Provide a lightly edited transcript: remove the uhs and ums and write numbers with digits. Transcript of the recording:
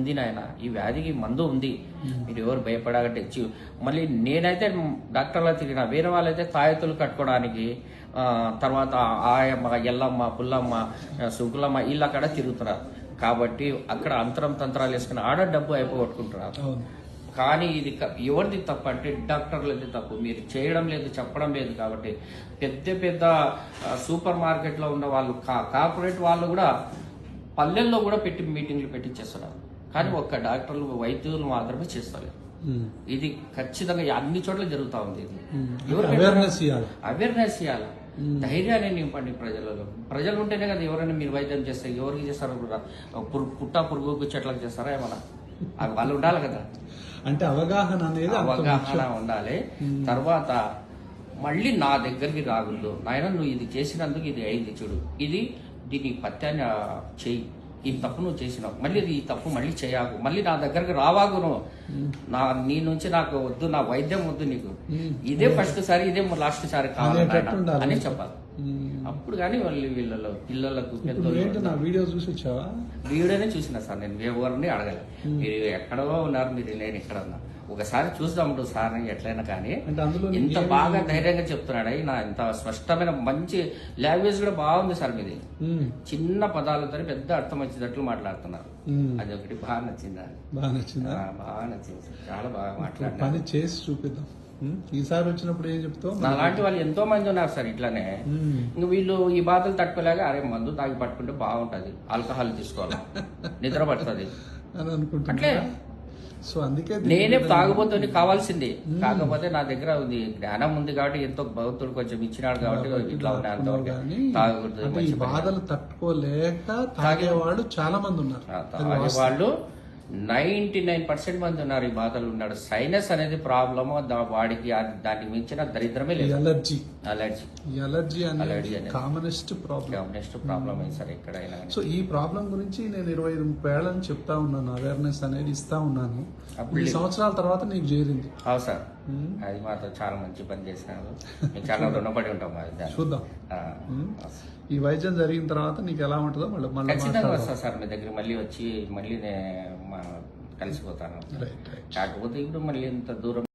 ఉంది నాయన, ఈ వ్యాధికి మందు ఉంది, మీరు ఎవరు భయపడాలంటే మళ్ళీ నేనైతే డాక్టర్లా తిరిగిన, వేరే వాళ్ళైతే తాయెత్తులు కట్టుకోవడానికి తర్వాత ఆయమ్మ, ఎల్లమ్మ, పుల్లమ్మ, సుగులమ్మ వీళ్ళు అక్కడ తిరుగుతున్నారు. కాబట్టి అక్కడ అంతరం తంత్రాలు వేసుకుని ఆడ డబ్బు అయిపోగొట్టుకుంటున్నారు. కానీ ఇది ఎవరిది తప్పు అంటే డాక్టర్లది తప్పు. మీరు చేయడం లేదు, చెప్పడం లేదు. కాబట్టి పెద్ద పెద్ద సూపర్ మార్కెట్లో ఉన్న వాళ్ళు, కార్పొరేట్ వాళ్ళు కూడా పల్లెల్లో కూడా పెట్టి మీటింగ్లు పెట్టించేస్తున్నారు. కానీ ఒక్క డాక్టర్లు, వైద్యులు మాత్రమే చేస్తారు. ఇది ఖచ్చితంగా అన్ని చోట్ల జరుగుతూ ఉంది. ఇది అవేర్నెస్ ఇవ్వాలి, ధైర్యాన్ని నింపండి ప్రజలలో. ప్రజలు ఉంటేనే కదా ఎవరైనా మీరు వైద్యం చేస్తే. ఎవరికి చేస్తారు? పుట్ట పురుగుకు చెట్లకు చేస్తారా ఏమన్నా? వాళ్ళు ఉండాలి కదా. అంటే అవగాహన ఉండాలి. తర్వాత మళ్ళీ నా దగ్గరికి రాగుండు, నాయన నువ్వు ఇది చేసినందుకు ఇది అయింది చూడు, దీన్ని పత్యాన్ని చెయ్యి, ఈ తప్పు నువ్వు చేసినావు, మళ్ళీ ఈ తప్పు మళ్ళీ చేయకు, మళ్ళీ నా దగ్గరికి రావాగు, నువ్వు నీ నుంచి నాకు వద్దు, నా వైద్యం వద్దు నీకు, ఇదే ఫస్ట్ సారి, ఇదే లాస్ట్ సారి కావాలి అని చెప్పాలి. అప్పుడు కానీ వాళ్ళు వీళ్ళలో పిల్లలకు వీడియోనే చూసిన సార్. నేను ఎవరిని అడగలేదు. మీరు ఎక్కడో ఉన్నారు, మీరు నేను ఎక్కడ ఉన్నా, ఒకసారి చూద్దాం సార్ ఎట్లయినా. కానీ ఇంత బాగా ధైర్యంగా చెప్తున్నాడు, నా ఇంత స్పష్టమైన మంచి లాంగ్వేజ్ కూడా బాగుంది సార్ మీది. చిన్న పదాలతో పెద్ద అర్థం వచ్చేటట్లు మాట్లాడుతున్నారు. అది ఒకటి బాగా నచ్చింది. బాగా నచ్చింది చాలా బాగా మాట్లాడారు. పని చేసి చూపిద్దాం. ఈసారి వచ్చినప్పుడు ఏం చెప్తావు? అలాంటి వాళ్ళు ఎంతో మంది ఉన్నారు సార్ ఇట్లానే. ఇంక వీళ్ళు ఈ బాధలు తట్టుకోలేక అరే మందు తాగి పట్టుకుంటే బాగుంటది, ఆల్కహాల్ తీసుకోవాలి, నిద్ర పడుతుంది అని అనుకుంటున్నా. సో అందుకే నేనే తాగుబోతుంది కావాల్సింది. కాకపోతే నా దగ్గర ఉంది, జ్ఞానం ఉంది కాబట్టి ఎంతో భగవంతుడు కొంచెం ఇచ్చినాడు కాబట్టి ఇట్లా ఉన్నాయి. ఈ బాధలు తట్టుకోలేక తాగేవాళ్ళు చాలా మంది ఉన్నారు. తాగేవాళ్ళు 99% మంది ఉన్నారు. ఈ బాధలు ఉన్నాడు. సైనస్ అనేది ప్రాబ్లమ్, వాడికి దానికి మించిన దరిద్రమే లేదు. అలర్జీ అనేది కామనెస్ట్ ప్రాబ్లమ్ సార్ ఎక్కడైనా. సో ఈ ప్రాబ్లం గురించి నేను 25-30 ఏళ్ళ నుంచి చెప్తా ఉన్నాను, అవేర్నెస్ అనేది ఇస్తా ఉన్నాను. 2 సంవత్సరాల తర్వాత నీకు చేరింది. అవును సార్, అది మాత్రం చాలా మంచి పని చేసినారు. చాలా రుణపడి ఉంటాం. చూద్దాం ఈ వైద్యం జరిగిన తర్వాత నీకు ఎలా ఉంటుందో మళ్ళీ ఖచ్చితంగా వస్తా సార్ మీ దగ్గర. మళ్ళీ వచ్చి మళ్ళీ కలిసిపోతాను. కాకపోతే ఇప్పుడు మళ్ళీ ఇంత దూరం